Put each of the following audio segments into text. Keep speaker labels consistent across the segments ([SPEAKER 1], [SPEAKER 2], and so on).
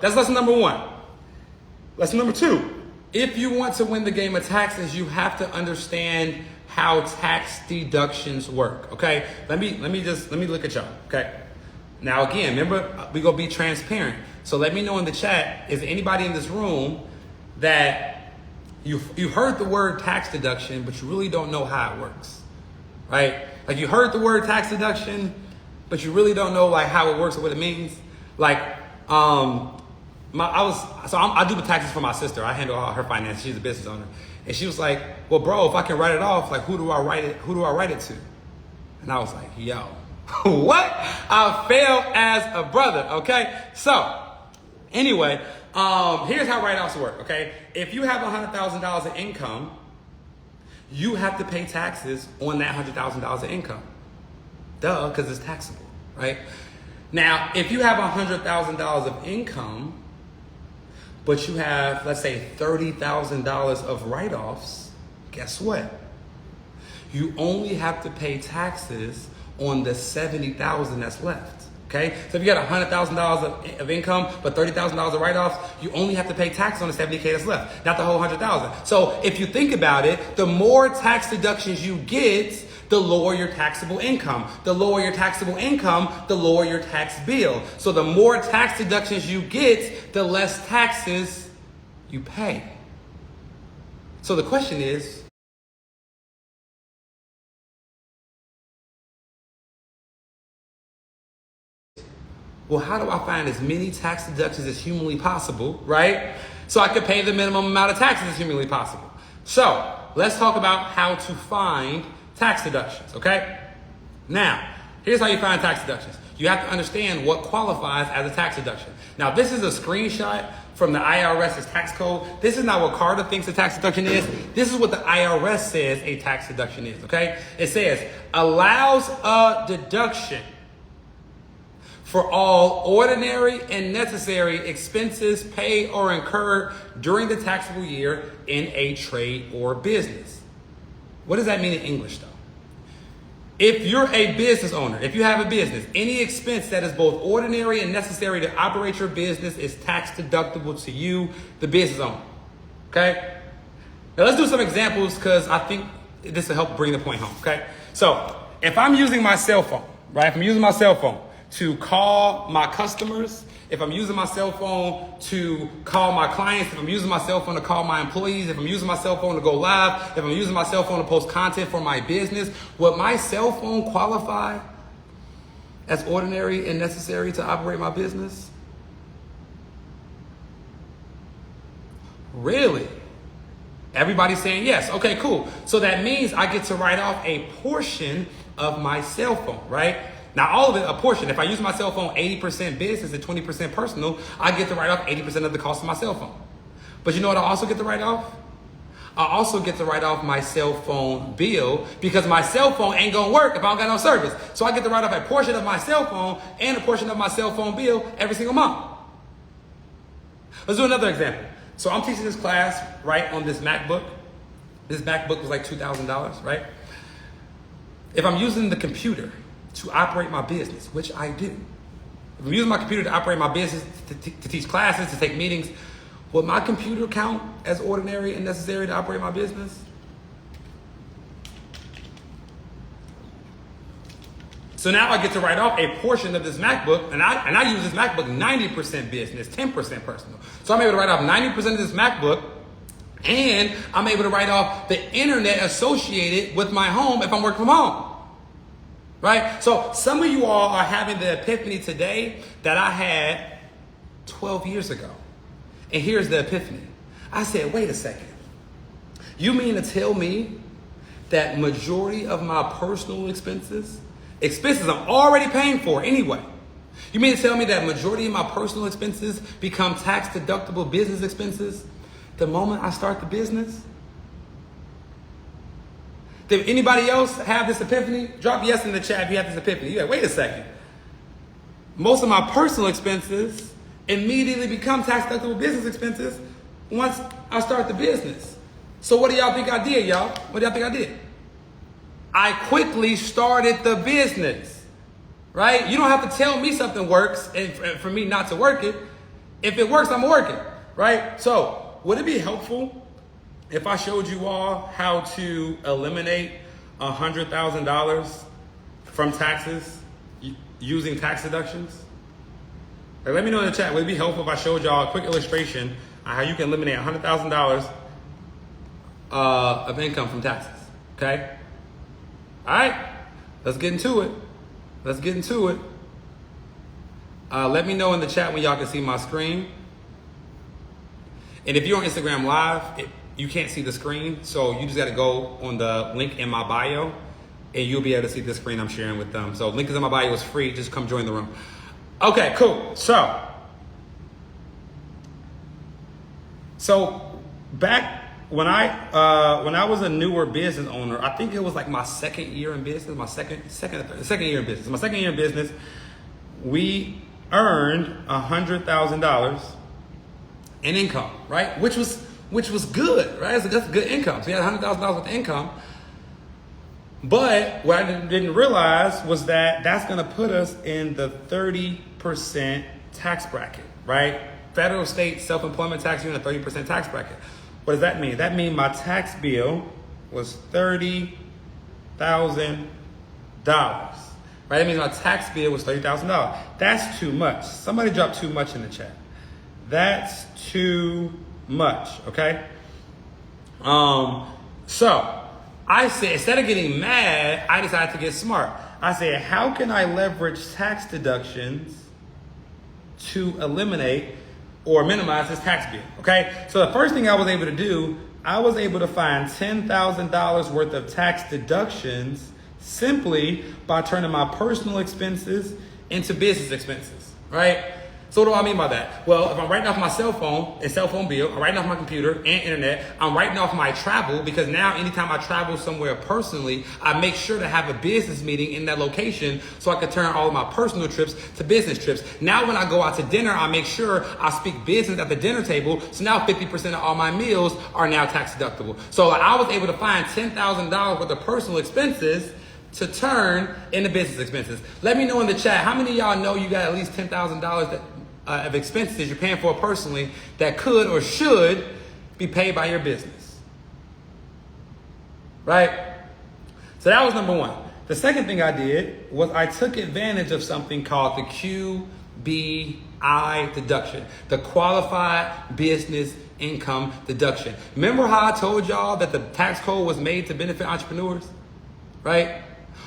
[SPEAKER 1] that's lesson number one. Lesson number two, if you want to win the game of taxes, you have to understand how tax deductions work, okay? Let me look at y'all, okay? Now again, remember, we gonna be transparent. So let me know in the chat, is anybody in this room that you heard the word tax deduction, but you really don't know how it works, right? Like you heard the word tax deduction, but you really don't know like how it works or what it means. Like, I do the taxes for my sister. I handle all her finances. She's a business owner, and she was like, "Well, bro, if I can write it off, like who do I write it to?" And I was like, "Yo, what? I failed as a brother." Okay, so anyway, here's how write-offs work. Okay, if you have $100,000 in income, you have to pay taxes on that $100,000 of income. Duh, because it's taxable, right? Now, if you have $100,000 of income, but you have, let's say, $30,000 of write-offs, guess what? You only have to pay taxes on the $70,000 that's left. Okay, so if you got $100,000 of income, but $30,000 of write-offs, you only have to pay tax on the $70K that's left, not the whole $100,000. So if you think about it, the more tax deductions you get, the lower your taxable income. The lower your taxable income, the lower your tax bill. So the more tax deductions you get, the less taxes you pay. So the question is, well, how do I find as many tax deductions as humanly possible, right? So I could pay the minimum amount of taxes as humanly possible. So let's talk about how to find tax deductions, okay? Now, here's how you find tax deductions. You have to understand what qualifies as a tax deduction. Now, this is a screenshot from the IRS's tax code. This is not what Carter thinks a tax deduction is. This is what the IRS says a tax deduction is, okay? It says, allows a deduction for all ordinary and necessary expenses paid or incurred during the taxable year in a trade or business. What does that mean in English, though? If you're a business owner, if you have a business, any expense that is both ordinary and necessary to operate your business is tax deductible to you, the business owner. Okay? Now let's do some examples because I think this will help bring the point home. Okay? So if I'm using my cell phone, right? If I'm using my cell phone to call my customers, if I'm using my cell phone to call my clients, if I'm using my cell phone to call my employees, if I'm using my cell phone to go live, if I'm using my cell phone to post content for my business, would my cell phone qualify as ordinary and necessary to operate my business? Really? Everybody's saying yes. Okay, cool. So that means I get to write off a portion of my cell phone, right? Now, all of it, a portion. If I use my cell phone 80% business and 20% personal, I get to write off 80% of the cost of my cell phone. But you know what I also get to write off? I also get to write off my cell phone bill because my cell phone ain't gonna work if I don't got no service. So I get to write off a portion of my cell phone and a portion of my cell phone bill every single month. Let's do another example. So I'm teaching this class, right, on this MacBook. This MacBook was like $2,000, right? If I'm using the computer to operate my business, which I do. If I'm using my computer to operate my business, to teach classes, to take meetings, would my computer count as ordinary and necessary to operate my business? So now I get to write off a portion of this MacBook, and I use this MacBook 90% business, 10% personal. So I'm able to write off 90% of this MacBook, and I'm able to write off the internet associated with my home if I'm working from home. Right? So some of you all are having the epiphany today that I had 12 years ago. And here's the epiphany. I said, wait a second. You mean to tell me that majority of my personal expenses I'm already paying for anyway. You mean to tell me that majority of my personal expenses become tax deductible business expenses the moment I start the business? Did anybody else have this epiphany? Drop yes in the chat if you have this epiphany. You're like, wait a second. Most of my personal expenses immediately become tax deductible business expenses once I start the business. So what do y'all think I did, y'all? What do y'all think I did? I quickly started the business, right? You don't have to tell me something works and for me not to work it. If it works, I'm working, right? So would it be helpful if I showed you all how to eliminate $100,000 from taxes using tax deductions? Like, let me know in the chat. Would it be helpful if I showed y'all a quick illustration on how you can eliminate $100,000 of income from taxes? Okay? All right, let's get into it. Let's get into it. Let me know in the chat when y'all can see my screen. And if you're on Instagram Live, you can't see the screen, so you just got to go on the link in my bio, and you'll be able to see the screen I'm sharing with them. So link is in my bio. It's free. Just come join the room. Okay, cool. So back when I was a newer business owner, I think it was like my second year in business, my second year in business. My second year in business, we earned $100,000 in income, right? Which was good, right? That's good income. So we had $100,000 worth of income. But what I didn't realize was that that's going to put us in the 30% tax bracket, right? Federal, state, self-employment tax, you're in a 30% tax bracket. What does that mean? That means my tax bill was $30,000, right? That means my tax bill was $30,000. That's too much. Somebody dropped too much in the chat. That's too much, okay? So I said, instead of getting mad, I decided to get smart. I said, how can I leverage tax deductions to eliminate or minimize this tax bill, okay? So the first thing I was able to do, I was able to find $10,000 worth of tax deductions simply by turning my personal expenses into business expenses, right? So what do I mean by that? Well, if I'm writing off my cell phone and cell phone bill, I'm writing off my computer and internet, I'm writing off my travel, because now anytime I travel somewhere personally, I make sure to have a business meeting in that location so I can turn all of my personal trips to business trips. Now when I go out to dinner, I make sure I speak business at the dinner table, so now 50% of all my meals are now tax deductible. So I was able to find $10,000 worth of personal expenses to turn into business expenses. Let me know in the chat, how many of y'all know you got at least $10,000 of expenses you're paying for personally that could or should be paid by your business, right? So that was number one. The second thing I did was I took advantage of something called the QBI deduction, the Qualified Business Income Deduction. Remember how I told y'all that the tax code was made to benefit entrepreneurs, right?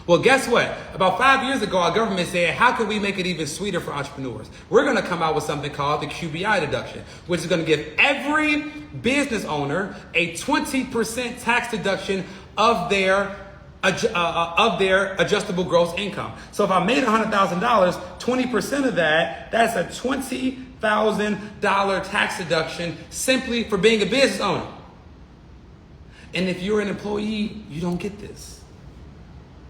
[SPEAKER 1] Well, guess what? About 5 years ago, our government said, how can we make it even sweeter for entrepreneurs? We're going to come out with something called the QBI deduction, which is going to give every business owner a 20% tax deduction of their adjustable gross income. So if I made $100,000, 20% of that's a $20,000 tax deduction simply for being a business owner. And if you're an employee, you don't get this.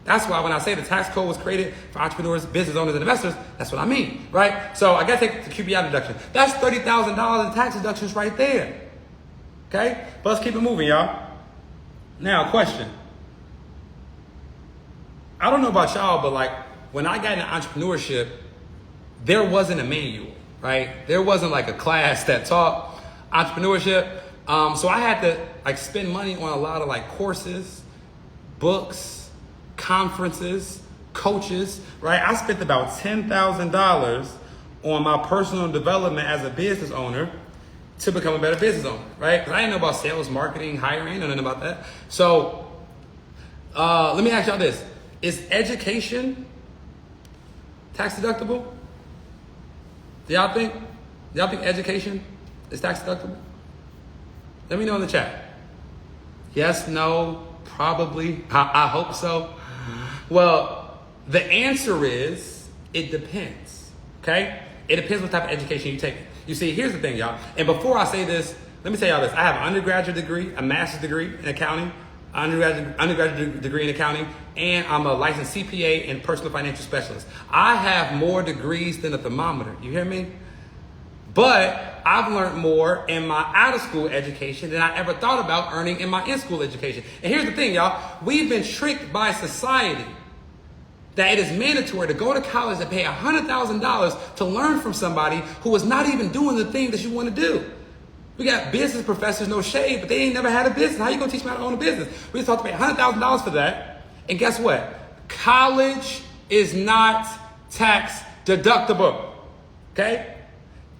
[SPEAKER 1] That's why when I say the tax code was created for entrepreneurs, business owners, and investors, that's what I mean, right? So I got to take the QBI deduction. That's $30,000 in tax deductions right there, okay? But let's keep it moving, y'all. Now, question. I don't know about y'all, but like when I got into entrepreneurship, there wasn't a manual, right? There wasn't like a class that taught entrepreneurship. So I had to like spend money on a lot of like courses, books, conferences, coaches, right? I spent about $10,000 on my personal development as a business owner to become a better business owner, right? Because I didn't know about sales, marketing, hiring, nothing about that. So let me ask y'all this. Is education tax deductible? Do y'all think education is tax deductible? Let me know in the chat. Yes, no, probably, I hope so. Well, the answer is, it depends, okay? It depends what type of education you take. You see, here's the thing, y'all. And before I say this, let me tell y'all this. I have an undergraduate degree, a master's degree in accounting, undergraduate degree in accounting, and I'm a licensed CPA and personal financial specialist. I have more degrees than a thermometer. You hear me? But I've learned more in my out-of-school education than I ever thought about earning in my in-school education. And here's the thing, y'all. We've been tricked by society that it is mandatory to go to college and pay $100,000 to learn from somebody who is not even doing the thing that you want to do. We got business professors, no shade, but they ain't never had a business. How you gonna teach them how to own a business? We just have to pay $100,000 for that. And guess what? College is not tax deductible, okay?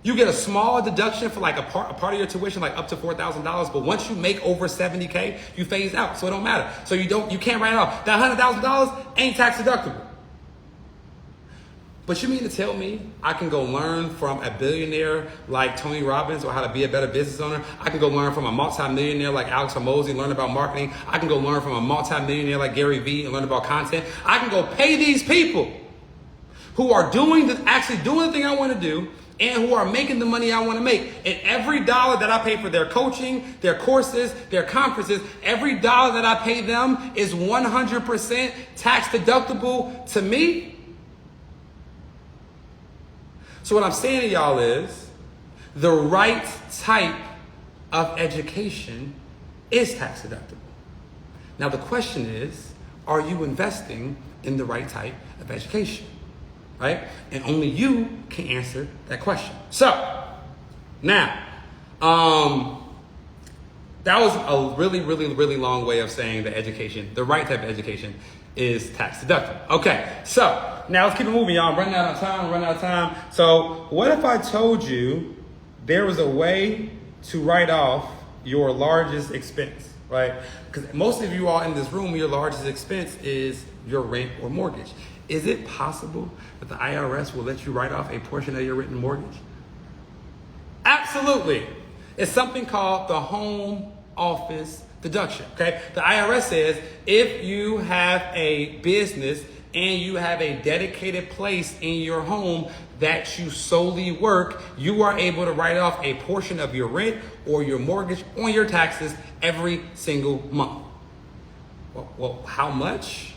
[SPEAKER 1] You get a small deduction for like a part of your tuition, like up to $4,000. But once you make over 70K, you phase out, so it don't matter. So you can't write it off. That $100,000 ain't tax deductible. But you mean to tell me I can go learn from a billionaire like Tony Robbins or how to be a better business owner? I can go learn from a multi-millionaire like Alex Hormozi and learn about marketing. I can go learn from a multi-millionaire like Gary Vee and learn about content. I can go pay these people who are actually doing the thing I want to do and who are making the money I want to make. And every dollar that I pay for their coaching, their courses, their conferences, every dollar that I pay them is 100% tax deductible to me. So what I'm saying to y'all is the right type of education is tax deductible. Now the question is, are you investing in the right type of education? Right? And only you can answer that question. So now, that was a really, really, really long way of saying that education, the right type of education, is tax deductible. Okay, so now let's keep it moving, y'all. I'm running out of time. So what if I told you there was a way to write off your largest expense, right? Because most of you all in this room, your largest expense is your rent or mortgage. Is it possible that the IRS will let you write off a portion of your rent and mortgage? Absolutely. It's something called the home office deduction, okay? The IRS says if you have a business and you have a dedicated place in your home that you solely work, you are able to write off a portion of your rent or your mortgage on your taxes every single month. Well, how much?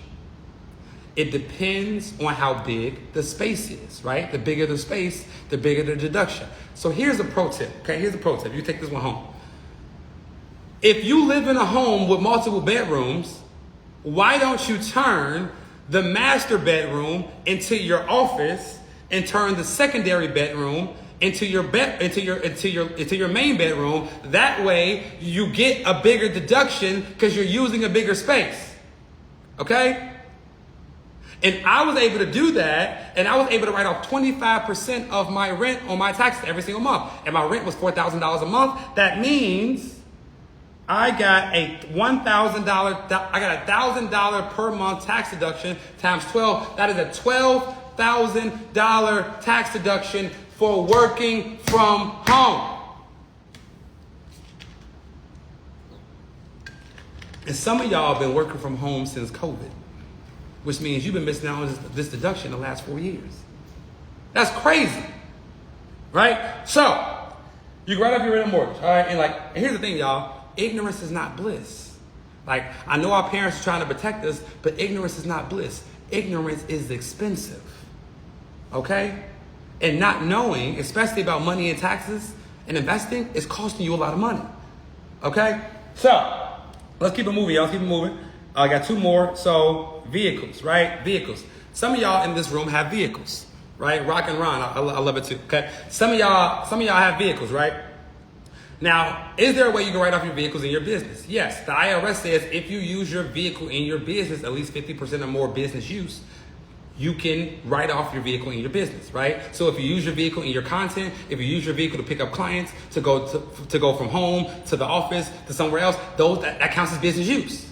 [SPEAKER 1] It depends on how big the space is, right? The bigger the space, the bigger the deduction. So here's a pro tip, okay? Here's a pro tip. You take this one home. If you live in a home with multiple bedrooms, why don't you turn the master bedroom into your office and turn the secondary bedroom into your main bedroom? That way you get a bigger deduction because you're using a bigger space. Okay? And I was able to do that, and I was able to write off 25% of my rent on my taxes every single month. And my rent was $4,000 a month. That means I got a $1,000 per month tax deduction times 12. That is a $12,000 tax deduction for working from home. And some of y'all have been working from home since COVID, which means you've been missing out on this deduction the last 4 years. That's crazy, right? So you can write off your rent and mortgage, all right? And here's the thing, y'all. Ignorance is not bliss. Like, I know our parents are trying to protect us, but ignorance is not bliss. Ignorance is expensive, okay? And not knowing, especially about money and taxes and investing, is costing you a lot of money, okay? So let's keep it moving, y'all. Let's keep it moving. I got two more. So vehicles, right? Vehicles. Some of y'all in this room have vehicles, right? Rock and Ron, I love it too, okay? Some of y'all have vehicles, right? Now, is there a way you can write off your vehicles in your business? Yes, the IRS says if you use your vehicle in your business, at least 50% or more business use, you can write off your vehicle in your business, right? So if you use your vehicle in your content, if you use your vehicle to pick up clients, to go from home to the office to somewhere else, that counts as business use.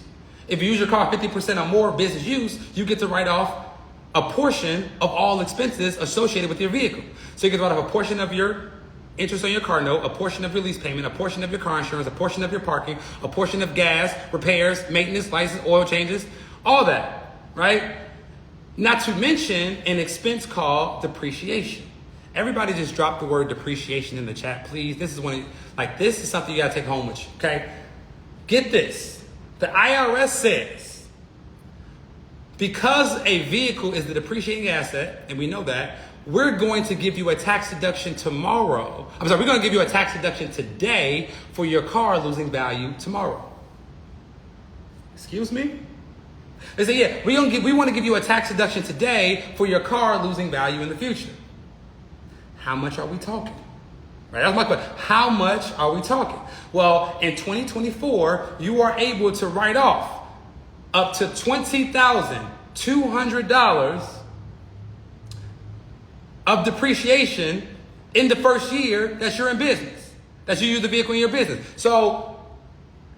[SPEAKER 1] If you use your car 50% or more business use, you get to write off a portion of all expenses associated with your vehicle. So you get to write off a portion of your interest on your car note, a portion of your lease payment, a portion of your car insurance, a portion of your parking, a portion of gas, repairs, maintenance, license, oil changes, all that, right? Not to mention an expense called depreciation. Everybody just drop the word depreciation in the chat, please. This is this is something you gotta take home with you, okay? Get this. The IRS says, because a vehicle is the depreciating asset, and we know that, we're going to give you a tax deduction tomorrow. We're going to give you a tax deduction today for your car losing value tomorrow. Excuse me? They say, yeah, we want to give you a tax deduction today for your car losing value in the future. How much are we talking? Right, that's my question. How much are we talking? Well, in 2024, you are able to write off up to $20,200 of depreciation in the first year that you're in business, that you use the vehicle in your business. So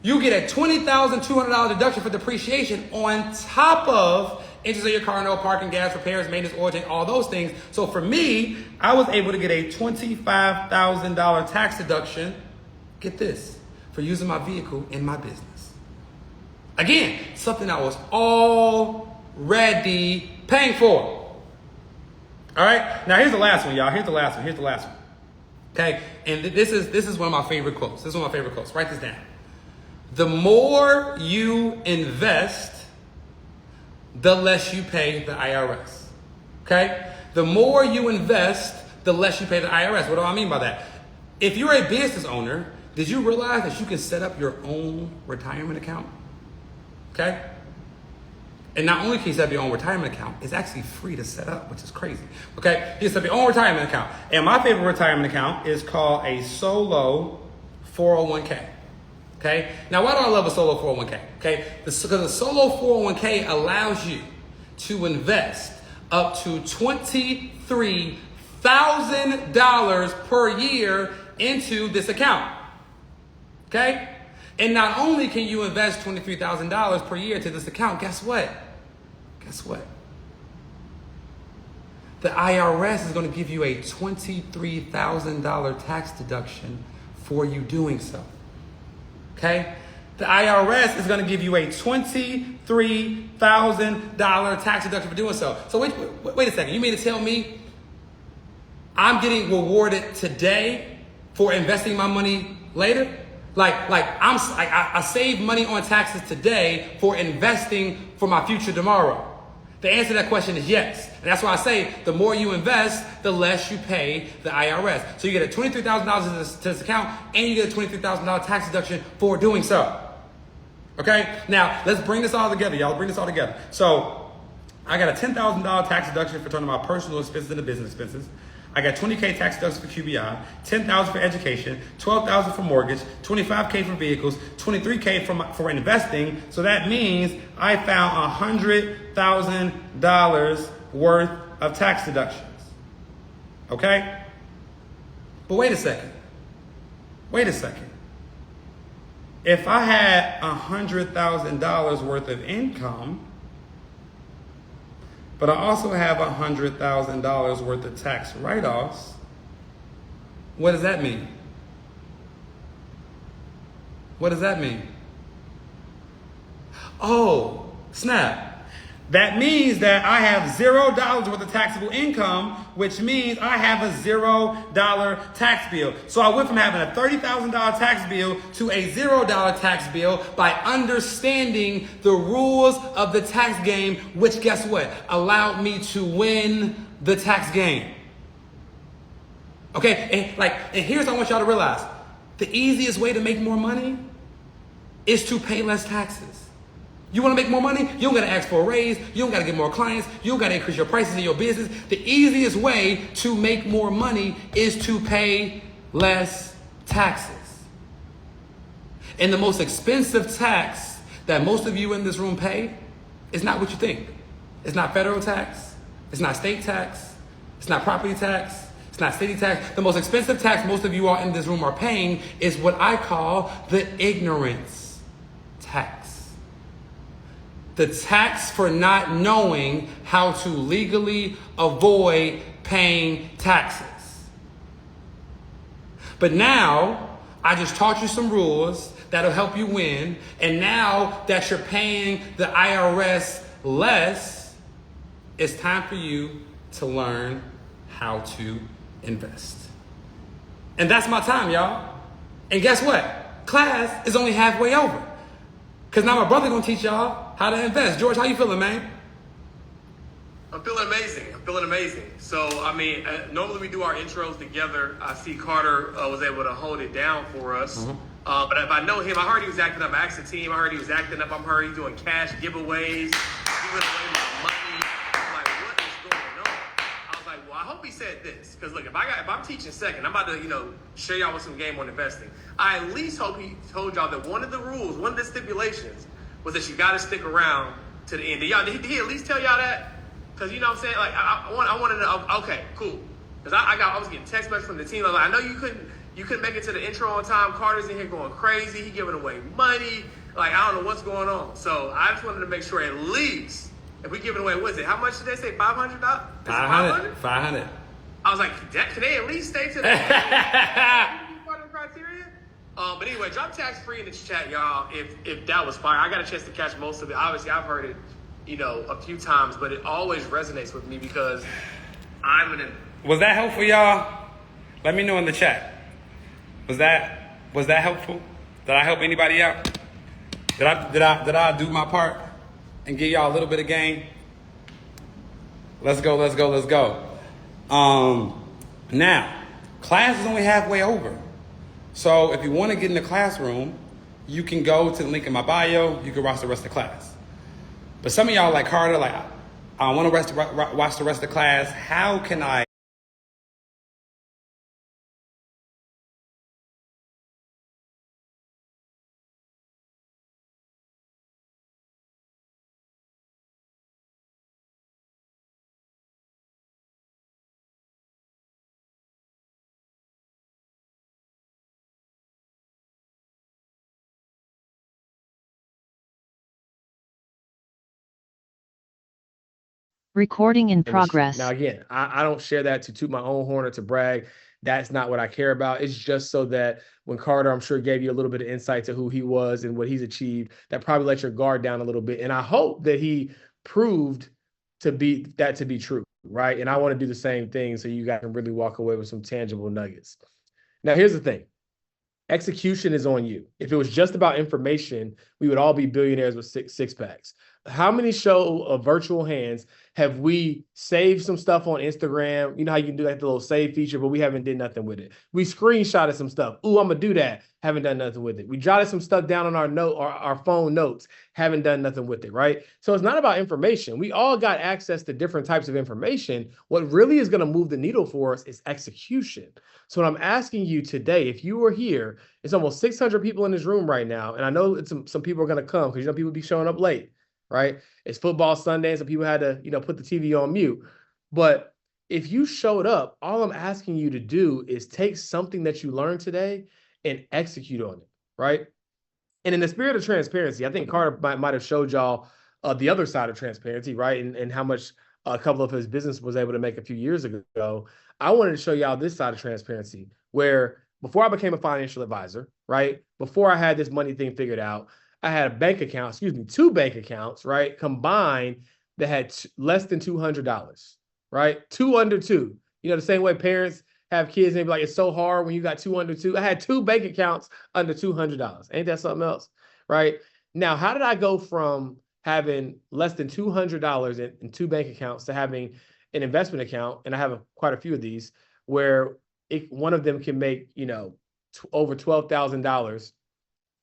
[SPEAKER 1] you get a $20,200 deduction for depreciation on top of interest on your car, no parking, gas, repairs, maintenance, oil change, all those things. So for me, I was able to get a $25,000 tax deduction, get this, for using my vehicle in my business. Again, something I was already paying for. All right, now here's the last one, y'all. Here's the last one. Okay, and this is one of my favorite quotes. Write this down. The more you invest, the less you pay the IRS. Okay? The more you invest, the less you pay the IRS. What do I mean by that? If you're a business owner, did you realize that you can set up your own retirement account? Okay? And not only can you set up your own retirement account, it's actually free to set up, which is crazy. Okay? You set up your own retirement account. And my favorite retirement account is called a solo 401k. Okay? Now, why do I love a solo 401k? Okay? Because a solo 401k allows you to invest up to $23,000 per year into this account. Okay? And not only can you invest $23,000 per year to this account, guess what? The IRS is going to give you a $23,000 tax deduction for you doing so. Okay? The IRS is going to give you a $23,000 tax deduction for doing so. So wait a second. You mean to tell me I'm getting rewarded today for investing my money later? I save money on taxes today for investing for my future tomorrow. The answer to that question is yes. And that's why I say the more you invest, the less you pay the IRS. So you get a $23,000 to this account and you get a $23,000 tax deduction for doing so. Okay? Now, let's bring this all together, y'all. Bring this all together. So I got a $10,000 tax deduction for turning my personal expenses into business expenses. I got $20K tax deduction for QBI, $10,000 for education, $12,000 for mortgage, $25K for vehicles, $23K for investing. So that means I found $100,000 worth of tax deductions. Okay? But wait a second. If I had $100,000 worth of income, but I also have $100,000 worth of tax write-offs, what does that mean? Oh, snap. That means that I have $0 worth of taxable income, which means I have a $0 tax bill. So I went from having a $30,000 tax bill to a $0 tax bill by understanding the rules of the tax game, which guess what? Allowed me to win the tax game. Okay, and here's what I want y'all to realize. The easiest way to make more money is to pay less taxes. You want to make more money? You don't got to ask for a raise. You don't got to get more clients. You don't got to increase your prices in your business. The easiest way to make more money is to pay less taxes. And the most expensive tax that most of you in this room pay is not what you think. It's not federal tax. It's not state tax. It's not property tax. It's not city tax. The most expensive tax most of you all in this room are paying is what I call the ignorance tax. The tax for not knowing how to legally avoid paying taxes. But now, I just taught you some rules that'll help you win. And now that you're paying the IRS less, it's time for you to learn how to invest. And that's my time, y'all. And guess what? Class is only halfway over. Because now my brother gonna teach y'all how to invest. George, how you feeling, man?
[SPEAKER 2] I'm feeling amazing. So, normally we do our intros together. I see Carter was able to hold it down for us. But if I know him, I heard he was acting up. I asked the team. I heard he was acting up. I'm heard he's doing cash giveaways, giving away my money. I'm like, what is going on? I was like, well, I hope he said this, because look, if I'm teaching second, I'm about to share y'all with some game on investing. I at least hope he told y'all that one of the rules, one of the stipulations, was that you got to stick around to the end. Did he at least tell y'all that? Because you know what I'm saying? Like I want to know. Okay, cool. Because I was getting text messages from the team. I was like, I know you couldn't make it to the intro on time. Carter's in here going crazy. He giving away money. Like, I don't know what's going on. So I just wanted to make sure at least if we giving away, what is it? How much did they say? $500?
[SPEAKER 1] 500.
[SPEAKER 2] I was like, can they at least stay to the part of the criteria? But anyway, drop tax free in the chat, y'all. If that was fire, I got a chance to catch most of it. Obviously, I've heard it, a few times, but it always resonates with me because
[SPEAKER 1] Was that helpful, y'all? Let me know in the chat. Was that helpful? Did I help anybody out? Did I do my part and give y'all a little bit of game? Let's go. Now, class is only halfway over. So if you want to get in the classroom, you can go to the link in my bio. You can watch the rest of the class. But some of y'all like Carter, like, I want to watch the rest of the class. How can I?
[SPEAKER 3] Recording in progress.
[SPEAKER 2] Now, again, I don't share that to toot my own horn or to brag. That's not what I care about. It's just so that when Carter, I'm sure, gave you a little bit of insight to who he was and what he's achieved, that probably let your guard down a little bit. And I hope that he proved to be true, right? And I want to do the same thing so you guys can really walk away with some tangible nuggets. Now, here's the thing. Execution is on you. If it was just about information, we would all be billionaires with six packs. How many show of virtual hands have we saved some stuff on Instagram? You know how you can do that, the little save feature, but we haven't did nothing with it. We screenshotted some stuff. Ooh, I'm gonna do that. Haven't done nothing with it. We jotted some stuff down on our phone notes. Haven't done nothing with it, right? So it's not about information. We all got access to different types of information. What really is gonna move the needle for us is execution. So what I'm asking you today, if you were here, it's almost 600 people in this room right now, and I know it's some people are gonna come because people be showing up late. Right? It's football Sunday, so people had to, put the TV on mute. But if you showed up, all I'm asking you to do is take something that you learned today and execute on it, right? And in the spirit of transparency, I think Carter might have showed y'all the other side of transparency, right? And how much a couple of his business was able to make a few years ago. I wanted to show y'all this side of transparency, where before I became a financial advisor, right? Before I had this money thing figured out, I had a bank account, two bank accounts, right, combined that had less than $200, right? Two under two. The same way parents have kids and they be like, it's so hard when you got two under two. I had two bank accounts under $200. Ain't that something else, right? Now, how did I go from having less than $200 in two bank accounts to having an investment account, and I have quite a few of these, where one of them can make, over $12,000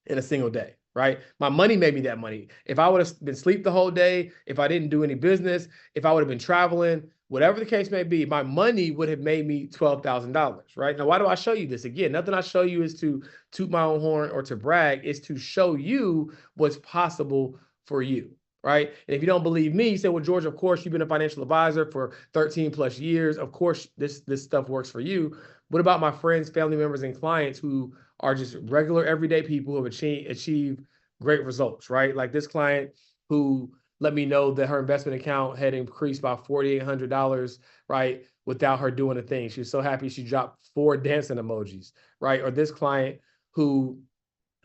[SPEAKER 2] in a single day? Right? My money made me that money. If I would have been asleep the whole day, if I didn't do any business, if I would have been traveling, whatever the case may be, my money would have made me $12,000, right? Now, why do I show you this? Again, nothing I show you is to toot my own horn or to brag. It's to show you what's possible for you, right? And if you don't believe me, you say, well, George, of course, you've been a financial advisor for 13 plus years. Of course, this stuff works for you. What about my friends, family members, and clients who are just regular, everyday people who have achieved great results, right? Like this client who let me know that her investment account had increased by $4,800, right? Without her doing a thing. She was so happy she dropped 4 dancing emojis, right? Or this client who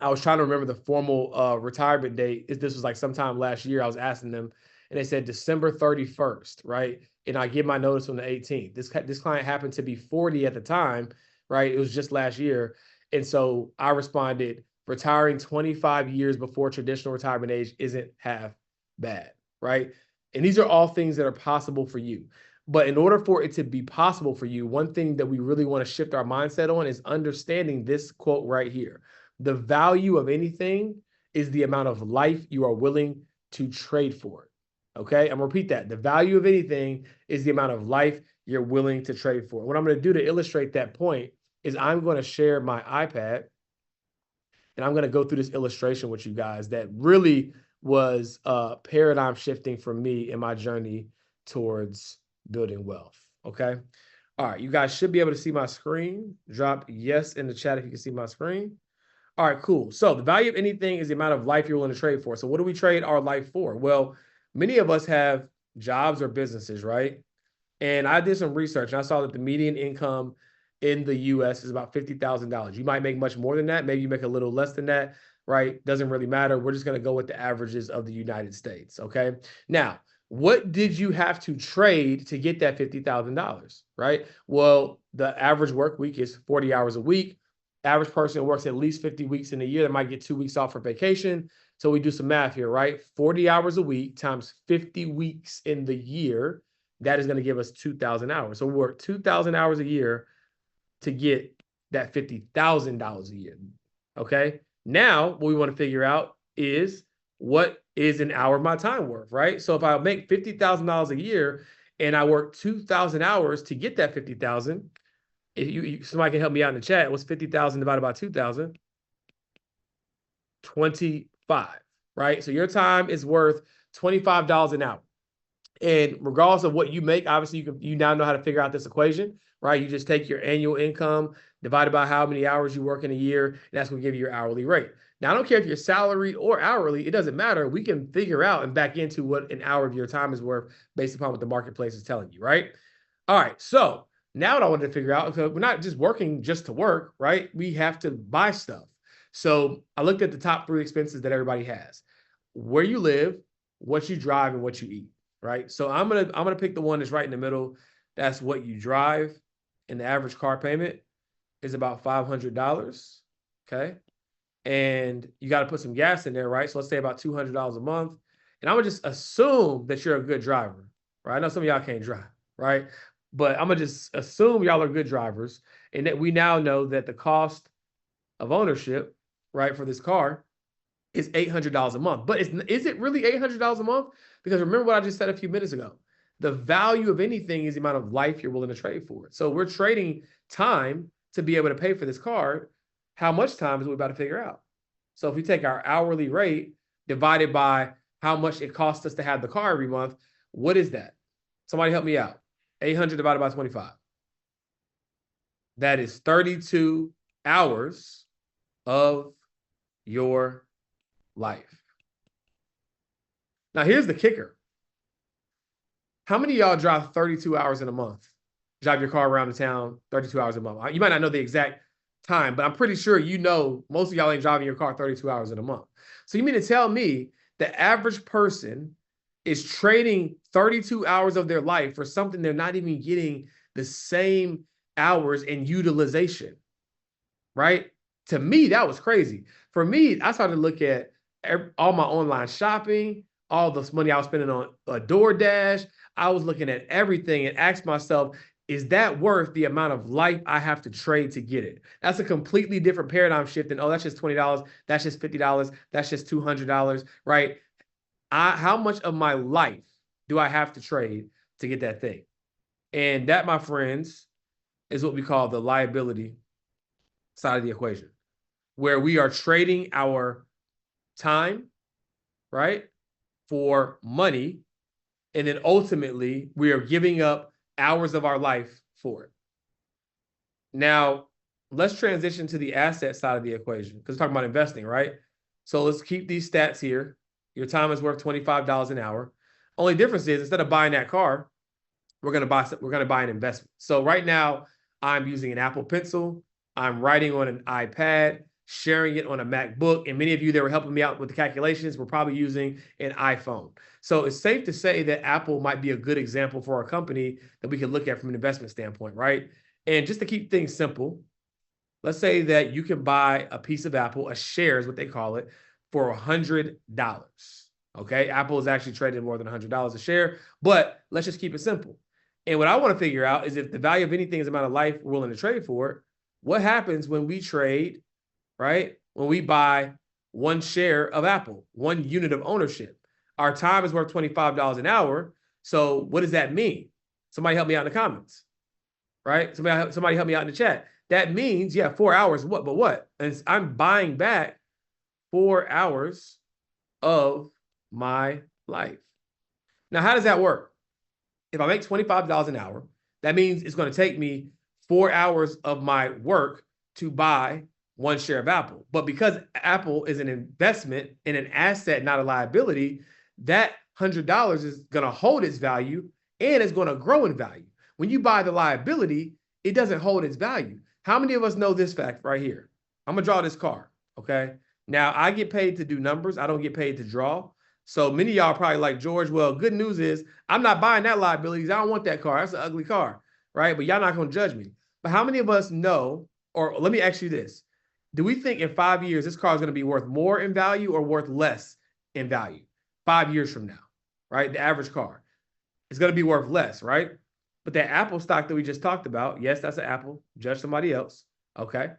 [SPEAKER 2] I was trying to remember the formal retirement date. This was like sometime last year. I was asking them and they said December 31st, right? And I give my notice on the 18th. This client happened to be 40 at the time, right? It was just last year. And so I responded, retiring 25 years before traditional retirement age isn't half bad, right? And these are all things that are possible for you. But in order for it to be possible for you, one thing that we really want to shift our mindset on is understanding this quote right here. The value of anything is the amount of life you are willing to trade for it. Okay, I'm gonna repeat that. The value of anything is the amount of life you're willing to trade for. What I'm gonna do to illustrate that point is I'm gonna share my iPad and I'm gonna go through this illustration with you guys that really was paradigm shifting for me in my journey towards building wealth. Okay. All right, you guys should be able to see my screen. Drop yes in the chat if you can see my screen. All right, cool. So the value of anything is the amount of life you're willing to trade for. So what do we trade our life for? Well, many of us have jobs or businesses, right? And I did some research and I saw that the median income in the US is about $50,000. You might make much more than that. Maybe you make a little less than that, right? Doesn't really matter. We're just going to go with the averages of the United States. Okay. Now, what did you have to trade to get that $50,000, right? Well, the average work week is 40 hours a week. Average person works at least 50 weeks in a year. They might get 2 weeks off for vacation. So we do some math here, right? 40 hours a week times 50 weeks in the year. That is going to give us 2,000 hours. So we work 2,000 hours a year to get that $50,000 a year. Okay. Now, what we want to figure out is what is an hour of my time worth, right? So if I make $50,000 a year and I work 2,000 hours to get that 50,000, if somebody can help me out in the chat, what's 50,000 divided by 2,000? 25, right? So your time is worth $25 an hour. And regardless of what you make, obviously you now know how to figure out this equation, right? You just take your annual income divided by how many hours you work in a year, and that's going to give you your hourly rate. Now, I don't care if you're salaried or hourly, it doesn't matter. We can figure out and back into what an hour of your time is worth based upon what the marketplace is telling you, right? All right, so now what I wanted to figure out, because we're not just working just to work, right? We have to buy stuff. So I looked at the top 3 expenses that everybody has: where you live, what you drive, and what you eat, right? So I'm gonna pick the one that's right in the middle. That's what you drive, and the average car payment is about $500. Okay, and you got to put some gas in there, right? So let's say about $200 a month. And I'm gonna just assume that you're a good driver, right? I know some of y'all can't drive, right? But I'm gonna just assume y'all are good drivers, and that we now know that the cost of ownership, right, for this car is $800 a month. But is it really $800 a month? Because remember what I just said a few minutes ago. The value of anything is the amount of life you're willing to trade for it. So we're trading time to be able to pay for this car. How much time is we about to figure out? So if we take our hourly rate divided by how much it costs us to have the car every month, what is that? Somebody help me out. 800 divided by 25. That is 32 hours of your life. Now, here's the kicker. How many of y'all drive 32 hours in a month? Drive your car around the town 32 hours a month. You might not know the exact time, but I'm pretty sure you know most of y'all ain't driving your car 32 hours in a month. So you mean to tell me the average person is trading 32 hours of their life for something they're not even getting the same hours in utilization, right? To me, that was crazy. For me, I started to look at all my online shopping, all this money I was spending on a DoorDash. I was looking at everything and asked myself, is that worth the amount of life I have to trade to get it? That's a completely different paradigm shift than, oh, that's just $20, that's just $50, that's just $200, right? How much of my life do I have to trade to get that thing? And that, my friends, is what we call the liability side of the equation, where we are trading our time, right, for money, and then ultimately we are giving up hours of our life for it. Now, let's transition to the asset side of the equation, because we're talking about investing, right? So let's keep these stats here. Your time is worth $25 an hour. Only difference is, instead of buying that car, we're going to buy an investment. So right now, I'm using an Apple Pencil. I'm writing on an iPad, sharing it on a MacBook, and many of you that were helping me out with the calculations were probably using an iPhone. So it's safe to say that Apple might be a good example for our company that we can look at from an investment standpoint, right? And just to keep things simple, let's say that you can buy a piece of Apple, a share is what they call it, for $100. Okay, Apple is actually trading more than $100 a share, but let's just keep it simple. And what I want to figure out is, if the value of anything is the amount of life we're willing to trade for it, what happens when we trade, right, when we buy 1 share of Apple, 1 unit of ownership. Our time is worth $25 an hour. So what does that mean? Somebody help me out in the comments, right? Somebody help me out in the chat. That means, yeah, 4 hours. What? But what? And I'm buying back 4 hours of my life. Now, how does that work? If I make $25 an hour, that means it's going to take me 4 hours of my work to buy 1 share of Apple. But because Apple is an investment in an asset, not a liability, that $100 is going to hold its value and it's going to grow in value. When you buy the liability, it doesn't hold its value. How many of us know this fact right here? I'm going to draw this card, okay? Now, I get paid to do numbers. I don't get paid to draw. So many of y'all are probably like, George, well, good news is I'm not buying that liability because I don't want that car. That's an ugly car, right? But y'all not going to judge me. But how many of us know, or let me ask you this. Do we think in 5 years this car is going to be worth more in value or worth less in value? 5 years from now, right? The average car is going to be worth less, right? But that Apple stock that we just talked about, yes, that's an Apple. Judge somebody else, okay?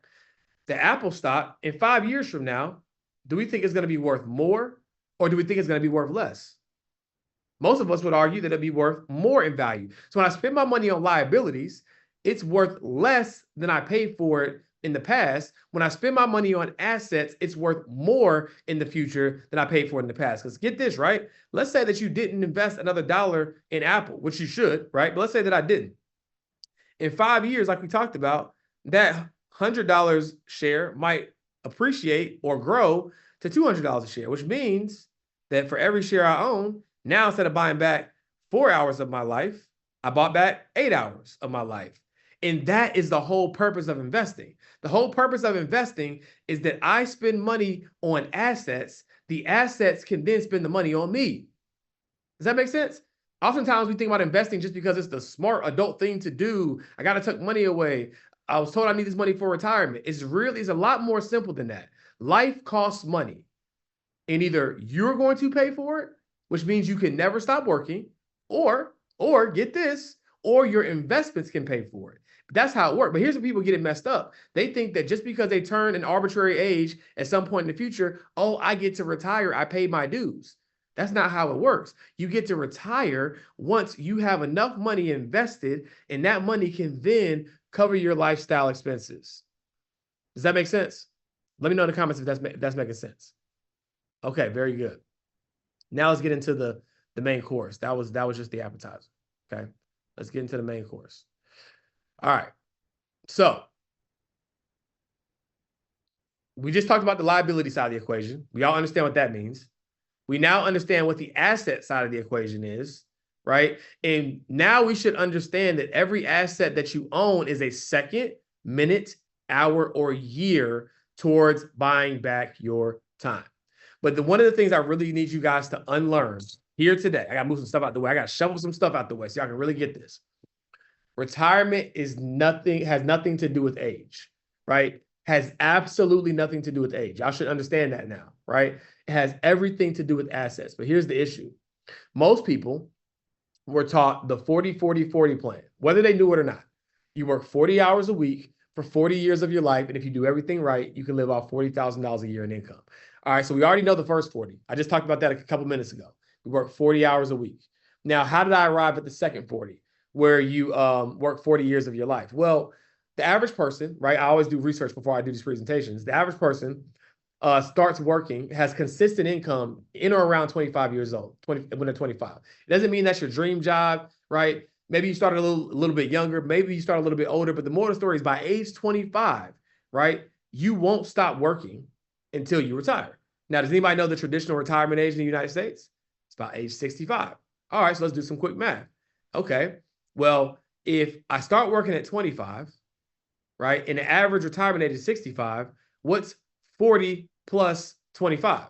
[SPEAKER 2] The Apple stock in 5 years from now, do we think it's going to be worth more or do we think it's going to be worth less? Most of us would argue that it'd be worth more in value. So when I spend my money on liabilities, it's worth less than I paid for it in the past. When I spend my money on assets, it's worth more in the future than I paid for it in the past. Because get this, right? Let's say that you didn't invest another dollar in Apple, which you should, right? But let's say that I didn't. In 5 years, like we talked about, that $100 share might appreciate or grow to $200 a share, which means that for every share I own, now instead of buying back 4 hours of my life, I bought back 8 hours of my life. And that is the whole purpose of investing. The whole purpose of investing is that I spend money on assets. The assets can then spend the money on me. Does that make sense? Oftentimes we think about investing just because it's the smart adult thing to do. I got to tuck money away. I was told I need this money for retirement. It's a lot more simple than that. Life costs money. And either you're going to pay for it, which means you can never stop working, or get this, or your investments can pay for it. That's how it works. But here's where people get it messed up. They think that just because they turn an arbitrary age at some point in the future, oh, I get to retire, I paid my dues. That's not how it works. You get to retire once you have enough money invested, and that money can then cover your lifestyle expenses. Does that make sense? Let me know in the comments if that's making sense. Okay, very good. Now let's get into the main course. That was just the appetizer. Okay, let's get into the main course. All right. So we just talked about the liability side of the equation. We all understand what that means. We now understand what the asset side of the equation is, right? And now we should understand that every asset that you own is a second, minute, hour, or year towards buying back your time. But one of the things I really need you guys to unlearn here today, I got to move some stuff out the way. I got to shovel some stuff out the way so y'all can really get this. Retirement has nothing to do with age, right? Has absolutely nothing to do with age. Y'all should understand that now, right? It has everything to do with assets. But here's the issue. Most people were taught the 40-40-40 plan, whether they knew it or not. You work 40 hours a week for 40 years of your life, and if you do everything right, you can live off $40,000 a year in income. All right, so we already know the first 40. I just talked about that a couple minutes ago. We work 40 hours a week. Now, how did I arrive at the second 40, where you work 40 years of your life? Well, the average person, right? I always do research before I do these presentations. The average person starts working, has consistent income in or around 25 years old, when they're 25. It doesn't mean that's your dream job, right? Maybe you start a little bit younger. Maybe you start a little bit older. But the moral of the story is by age 25, right, you won't stop working until you retire. Now, does anybody know the traditional retirement age in the United States? It's about age 65. All right, so let's do some quick math. Okay, well, if I start working at 25, right, and the average retirement age is 65, what's 40 plus 25?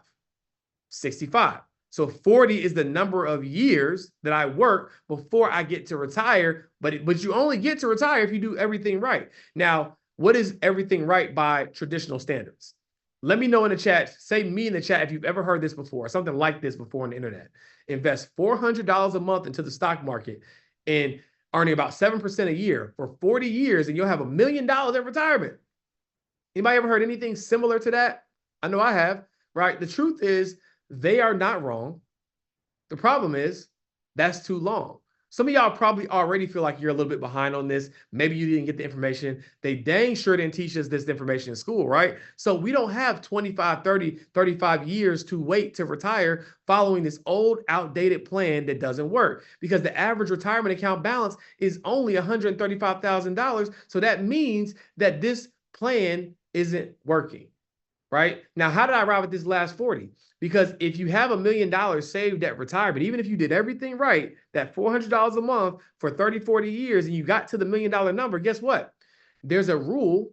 [SPEAKER 2] 65. So 40 is the number of years that I work before I get to retire, but you only get to retire if you do everything right. Now, what is everything right by traditional standards? Let me know in the chat, say me in the chat if you've ever heard this before, something like this before on the internet. Invest $400 a month into the stock market and earning about 7% a year for 40 years, and you'll have $1 million in retirement. Anybody ever heard anything similar to that? I know I have, right? The truth is they are not wrong. The problem is that's too long. Some of y'all probably already feel like you're a little bit behind on this. Maybe you didn't get the information. They dang sure didn't teach us this information in school, right? So we don't have 25, 30, 35 years to wait to retire following this old, outdated plan that doesn't work because the average retirement account balance is only $135,000. So that means that this plan isn't working, right? Now, how did I arrive at this last 40? Because if you have $1 million saved at retirement, even if you did everything right, that $400 a month for 30, 40 years, and you got to the $1 million number, guess what? There's a rule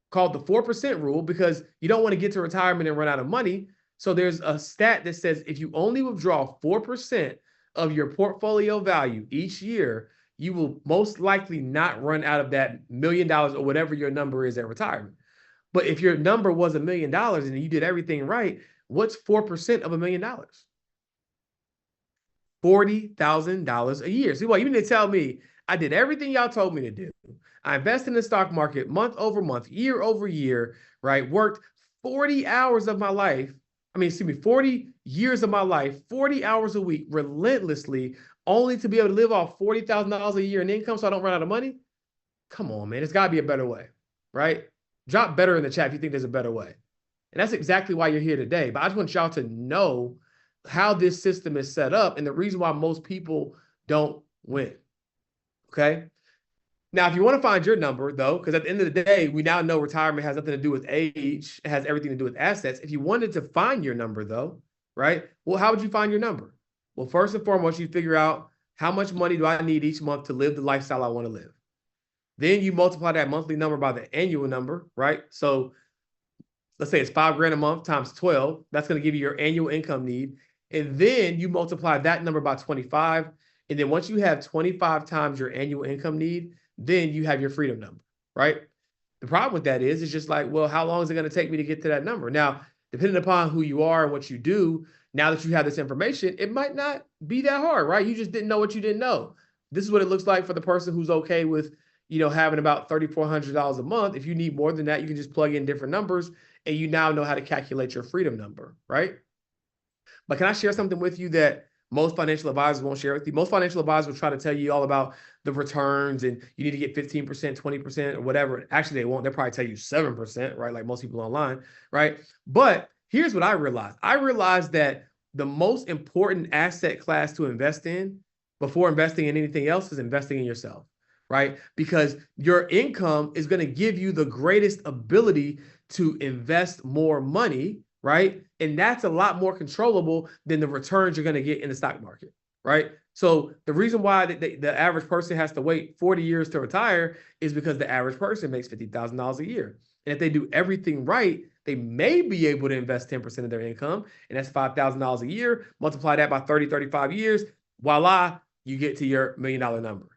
[SPEAKER 2] called the 4% rule because you don't want to get to retirement and run out of money. So there's a stat that says if you only withdraw 4% of your portfolio value each year, you will most likely not run out of that $1 million or whatever your number is at retirement. But if your number was $1 million and you did everything right, what's 4% of $1 million? $40,000 a year. So, well, you need to tell me I did everything y'all told me to do. I invested in the stock market month over month, year over year, right? Worked 40 hours of my life. 40 years of my life, 40 hours a week, relentlessly, only to be able to live off $40,000 a year in income so I don't run out of money? Come on, man. There's got to be a better way, right? Drop better in the chat if you think there's a better way. And that's exactly why you're here today. But I just want y'all to know how this system is set up and the reason why most people don't win. Okay? Now, if you want to find your number, though, because at the end of the day, we now know retirement has nothing to do with age. It has everything to do with assets. If you wanted to find your number, though, right? Well, how would you find your number? Well, first and foremost, you figure out how much money do I need each month to live the lifestyle I want to live. Then you multiply that monthly number by the annual number, right? So let's say it's $5,000 a month times 12. That's going to give you your annual income need. And then you multiply that number by 25. And then once you have 25 times your annual income need, then you have your freedom number, right? The problem with that is, it's just like, well, how long is it going to take me to get to that number? Now, depending upon who you are and what you do, now that you have this information, it might not be that hard, right? You just didn't know what you didn't know. This is what it looks like for the person who's okay with, having about $3,400 a month. If you need more than that, you can just plug in different numbers and you now know how to calculate your freedom number, right? But can I share something with you that most financial advisors won't share with you? Most financial advisors will try to tell you all about the returns and you need to get 15%, 20% or whatever. Actually, they won't. They'll probably tell you 7%, right? Like most people online, right? But here's what I realized. I realized that the most important asset class to invest in before investing in anything else is investing in yourself, right? Because your income is going to give you the greatest ability to invest more money, right? And that's a lot more controllable than the returns you're going to get in the stock market, right? So the reason why the average person has to wait 40 years to retire is because the average person makes $50,000 a year. And if they do everything right, they may be able to invest 10% of their income, and that's $5,000 a year. Multiply that by 30, 35 years, voila, you get to your $1 million number.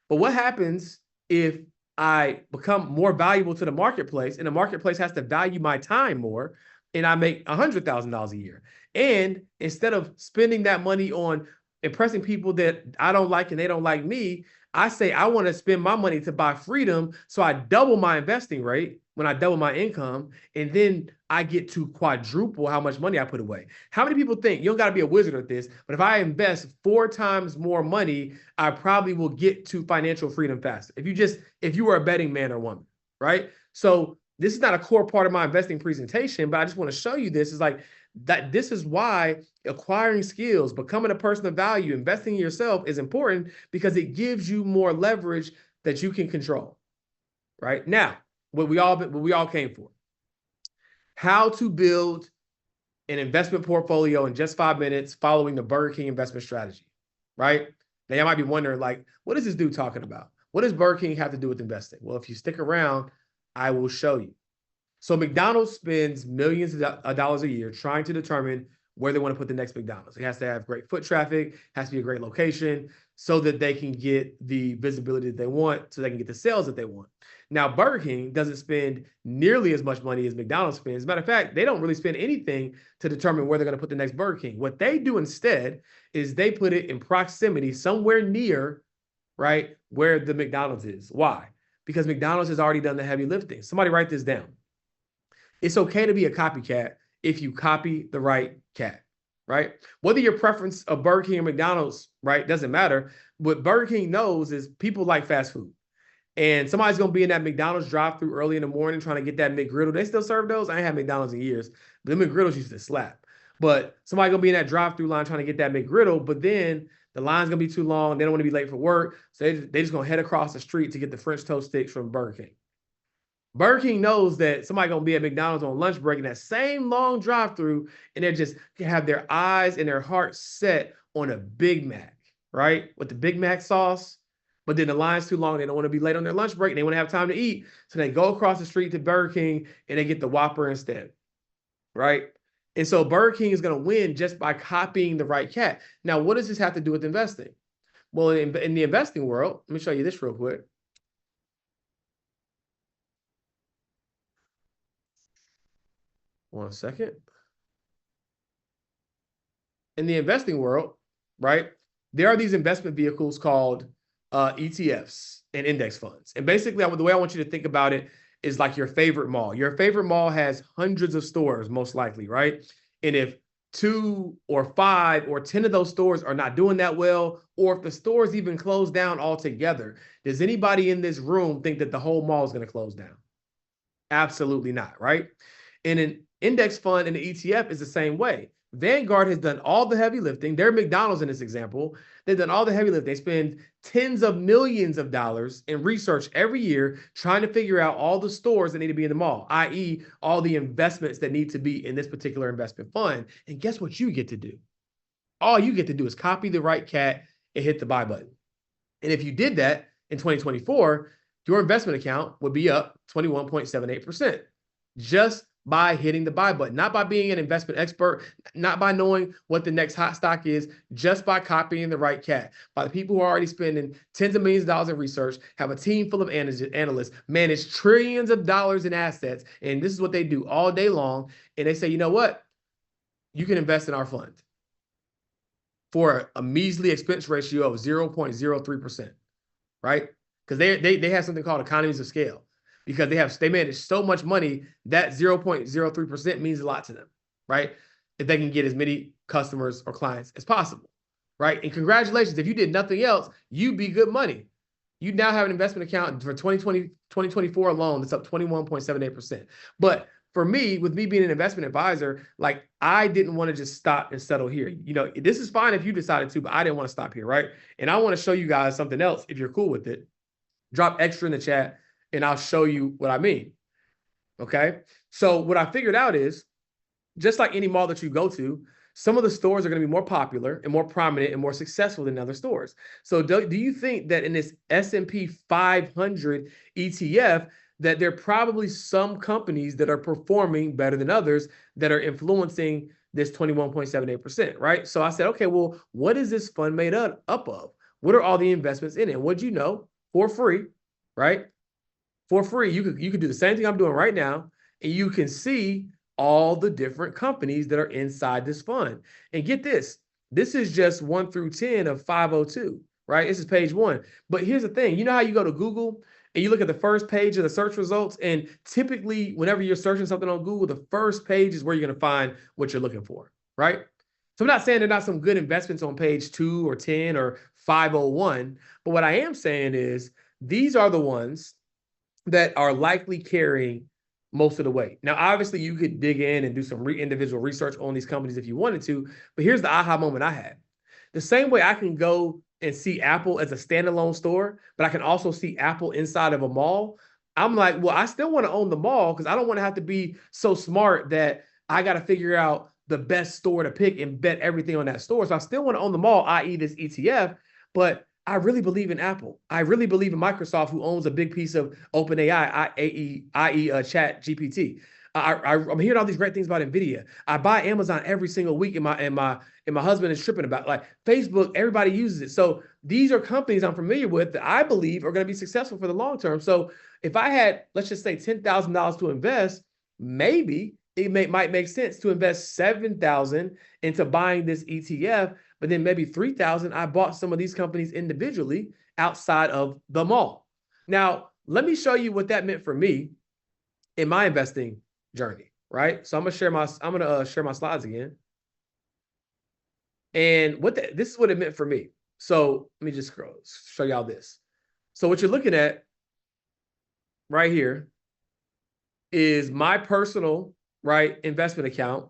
[SPEAKER 2] But what happens if I become more valuable to the marketplace and the marketplace has to value my time more and I make $100,000 a year? And instead of spending that money on impressing people that I don't like and they don't like me, I say I want to spend my money to buy freedom. So I double my investing rate when I double my income, and then I get to quadruple how much money I put away. How many people think, you don't got to be a wizard at this, but if I invest 4 times more money, I probably will get to financial freedom faster? If you were a betting man or woman, right? So this is not a core part of my investing presentation, but I just want to show you this. Is like that. This is why acquiring skills, becoming a person of value, investing in yourself is important, because it gives you more leverage that you can control. Right now, what we all came for: how to build an investment portfolio in just 5 minutes following the Burger King investment strategy. Right now, you might be wondering, like, what is this dude talking about? What does Burger King have to do with investing? Well, if you stick around, I will show you. So McDonald's spends millions of dollars a year trying to determine where they want to put the next McDonald's. It has to have great foot traffic, has to be a great location so that they can get the visibility that they want, so they can get the sales that they want. Now, Burger King doesn't spend nearly as much money as McDonald's spends. As a matter of fact, they don't really spend anything to determine where they're going to put the next Burger King. What they do instead is they put it in proximity somewhere near, right, where the McDonald's is. Why? Because McDonald's has already done the heavy lifting. Somebody write this down. It's okay to be a copycat if you copy the right cat, right? Whether your preference of Burger King or McDonald's, right, doesn't matter. What Burger King knows is people like fast food. And somebody's going to be in that McDonald's drive-through early in the morning trying to get that McGriddle. They still serve those. I ain't had McDonald's in years, but the McGriddles used to slap. But somebody going to be in that drive-through line trying to get that McGriddle, but then the line's going to be too long. They don't want to be late for work. So they just going to head across the street to get the French toast sticks from Burger King. Burger King knows that somebody going to be at McDonald's on lunch break in that same long drive-through, and they just have their eyes and their hearts set on a Big Mac, right? With the Big Mac sauce. But then the line's too long. They don't want to be late on their lunch break. They want to have time to eat. So they go across the street to Burger King and they get the Whopper instead, right? And so Burger King is going to win just by copying the right cat. Now, what does this have to do with investing? Well, in the investing world, let me show you this real quick. One second. In the investing world, right, there are these investment vehicles called ETFs and index funds. And basically, the way I want you to think about it is like your favorite mall. Your favorite mall has hundreds of stores, most likely, right? And if 2 or 5 or 10 of those stores are not doing that well, or if the stores even close down altogether, does anybody in this room think that the whole mall is going to close down? Absolutely not, right? And an index fund and the ETF is the same way. Vanguard has done all the heavy lifting. They're McDonald's in this example. They've done all the heavy lifting. They spend tens of millions of dollars in research every year trying to figure out all the stores that need to be in the mall, i.e., all the investments that need to be in this particular investment fund. And guess what you get to do? All you get to do is copy the right cat and hit the buy button. And if you did that in 2024, your investment account would be up 21.78% just by hitting the buy button, not by being an investment expert, not by knowing what the next hot stock is, just by copying the right cat, by the people who are already spending tens of millions of dollars in research, have a team full of analysts, manage trillions of dollars in assets. And this is what they do all day long. And they say, you know what? You can invest in our fund for a measly expense ratio of 0.03%, right? Because they have something called economies of scale. Because they manage so much money, that 0.03% means a lot to them, right? If they can get as many customers or clients as possible, right? And congratulations, if you did nothing else, you'd be good money. You now have an investment account for 2024 alone that's up 21.78%. But for me, with me being an investment advisor, like I didn't want to just stop and settle here. You know, this is fine if you decided to, but I didn't want to stop here, right? And I want to show you guys something else if you're cool with it. Drop extra in the chat and I'll show you what I mean. Okay. So what I figured out is just like any mall that you go to, some of the stores are going to be more popular and more prominent and more successful than other stores. So do you think that in this S&P 500 ETF that there are probably some companies that are performing better than others that are influencing this 21.78%, right? So I said, okay, well, what is this fund made up of? What are all the investments in it? What'd you know? For free, right? For free, you could do the same thing I'm doing right now, and you can see all the different companies that are inside this fund. And get this is just 1 through 10 of 502, right? This is page 1. But here's the thing. You know how you go to Google and you look at the first page of the search results, and typically whenever you're searching something on Google, the first page is where you're going to find what you're looking for, right? So I'm not saying there are not some good investments on page 2 or 10 or 501, but what I am saying is these are the ones that are likely carrying most of the weight. Now, obviously, you could dig in and do some individual research on these companies if you wanted to, but here's the aha moment I had. The same way I can go and see Apple as a standalone store, but I can also see Apple inside of a mall. I'm like, well, I still want to own the mall because I don't want to have to be so smart that I got to figure out the best store to pick and bet everything on that store. So I still want to own the mall, i.e. this ETF, but I really believe in Apple. I really believe in Microsoft, who owns a big piece of OpenAI, i.e. Chat GPT. I'm hearing all these great things about NVIDIA. I buy Amazon every single week, and my husband is tripping about. Like Facebook, everybody uses it. So these are companies I'm familiar with that I believe are going to be successful for the long term. So if I had, let's just say $10,000 to invest, maybe it might make sense to invest $7,000 into buying this ETF, but then maybe $3,000 I bought some of these companies individually outside of the mall. Now, let me show you what that meant for me in my investing journey. right? So I'm gonna share my slides again. And this is what it meant for me. So let me just show y'all this. So what you're looking at right here is my personal, right, investment account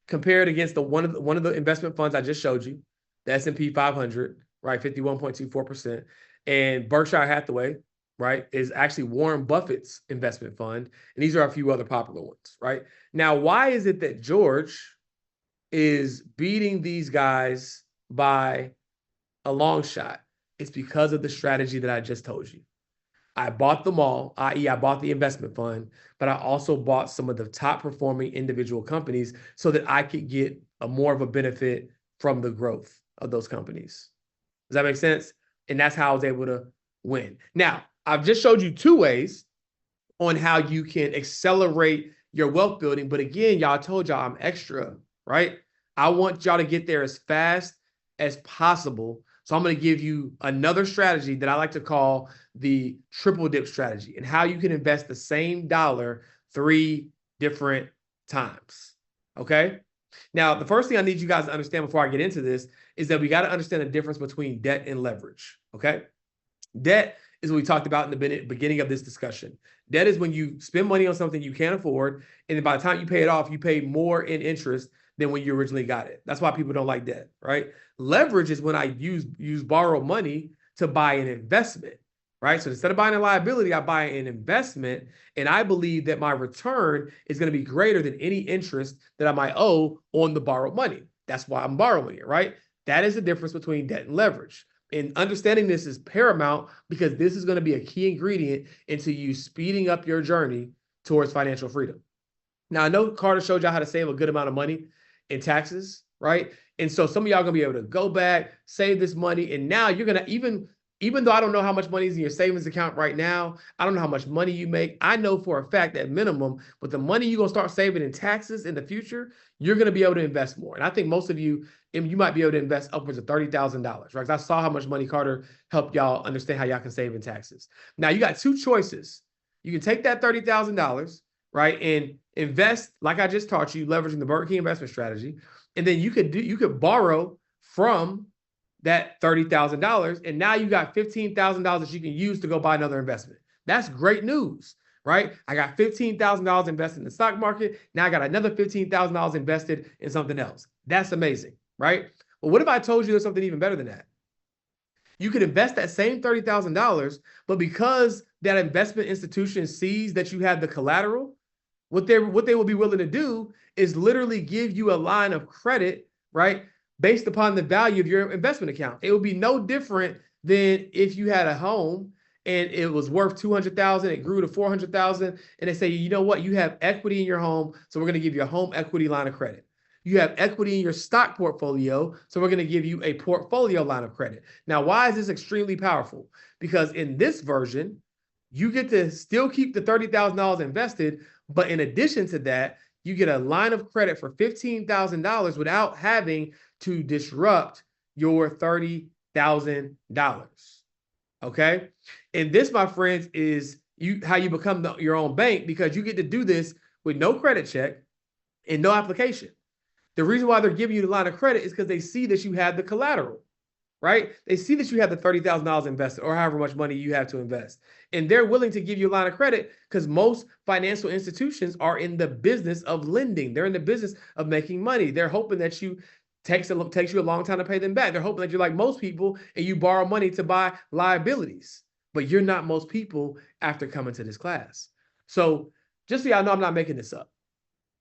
[SPEAKER 2] compared against one of the investment funds I just showed you, the S&P 500, right, 51.24%, and Berkshire Hathaway, right, is actually Warren Buffett's investment fund, and these are a few other popular ones, right? Now, why is it that George is beating these guys by a long shot? It's because of the strategy that I just told you. I bought them all, i.e., I bought the investment fund, but I also bought some of the top performing individual companies so that I could get more of a benefit from the growth of those companies. Does that make sense? And that's how I was able to win. Now, I've just showed you two ways on how you can accelerate your wealth building. But again, y'all, I told y'all I'm extra, right? I want y'all to get there as fast as possible. So I'm going to give you another strategy that I like to call the triple dip strategy, and how you can invest the same dollar 3 different times. Okay. Now, the first thing I need you guys to understand before I get into this is that we got to understand the difference between debt and leverage. Okay. Debt is what we talked about in the beginning of this discussion. Debt is when you spend money on something you can't afford, and then by the time you pay it off, you pay more in interest than when you originally got it. That's why people don't like debt, right? Leverage is when I use borrowed money to buy an investment, right? So instead of buying a liability, I buy an investment, and I believe that my return is going to be greater than any interest that I might owe on the borrowed money. That's why I'm borrowing it, right? That is the difference between debt and leverage. And understanding this is paramount because this is going to be a key ingredient into you speeding up your journey towards financial freedom. Now, I know Carter showed y'all how to save a good amount of money in taxes, right? And so some of y'all are going to be able to go back, save this money, and now you're going to, even though I don't know how much money is in your savings account right now, I don't know how much money you make, I know for a fact that minimum, with the money you're going to start saving in taxes in the future, you're going to be able to invest more. And I think most of you might be able to invest upwards of $30,000, right? Because I saw how much money Carter helped y'all understand how y'all can save in taxes. Now, you got two choices. You can take that $30,000, right, and invest, like I just taught you, leveraging the Burger King investment strategy. And then you could borrow from that $30,000, and now you got $15,000 that you can use to go buy another investment. That's great news, right? I got $15,000 invested in the stock market. Now I got another $15,000 invested in something else. That's amazing, right? But what if I told you there's something even better than that? You could invest that same $30,000, but because that investment institution sees that you have the collateral, what they will be willing to do is literally give you a line of credit, right, based upon the value of your investment account. It would be no different than if you had a home and it was worth $200,000, it grew to $400,000, and they say, you know what, you have equity in your home, so we're going to give you a home equity line of credit. You have equity in your stock portfolio, so we're going to give you a portfolio line of credit. Now, why is this extremely powerful? Because in this version, you get to still keep the $30,000 invested, but in addition to that, you get a line of credit for $15,000 without having to disrupt your $30,000. Okay? And this, my friends, is how you become your own bank, because you get to do this with no credit check and no application. The reason why they're giving you the line of credit is because they see that you have the collateral, right? They see that you have the $30,000 invested or however much money you have to invest. And they're willing to give you a line of credit because most financial institutions are in the business of lending. They're in the business of making money. They're hoping that takes you a long time to pay them back. They're hoping that you're like most people and you borrow money to buy liabilities. But you're not most people after coming to this class. So just so y'all know, I'm not making this up.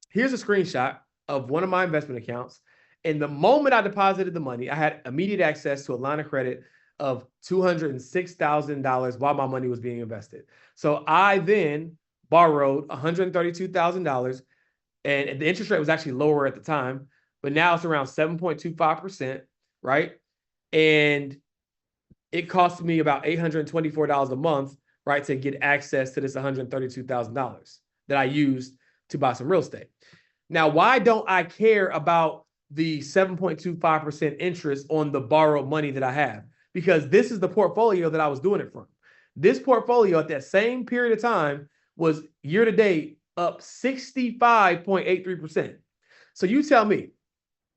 [SPEAKER 2] Here's a screenshot of one of my investment accounts. And the moment I deposited the money, I had immediate access to a line of credit of $206,000 while my money was being invested. So I then borrowed $132,000, and the interest rate was actually lower at the time, but now it's around 7.25%, right? And it cost me about $824 a month, right, to get access to this $132,000 that I used to buy some real estate. Now, why don't I care about the 7.25% interest on the borrowed money that I have? Because this is the portfolio that I was doing it from. This portfolio at that same period of time was year to date up 65.83%. So you tell me,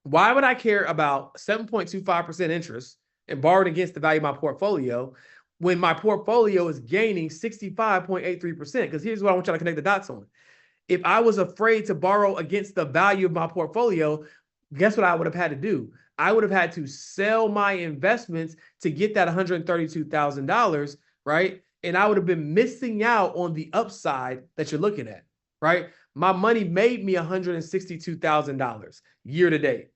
[SPEAKER 2] why would I care about 7.25% interest and borrowed against the value of my portfolio when my portfolio is gaining 65.83%? Because here's what I want y'all to connect the dots on. If I was afraid to borrow against the value of my portfolio, guess what I would have had to do? I would have had to sell my investments to get that $132,000, right? And I would have been missing out on the upside that you're looking at, right? My money made me $162,000 year to date.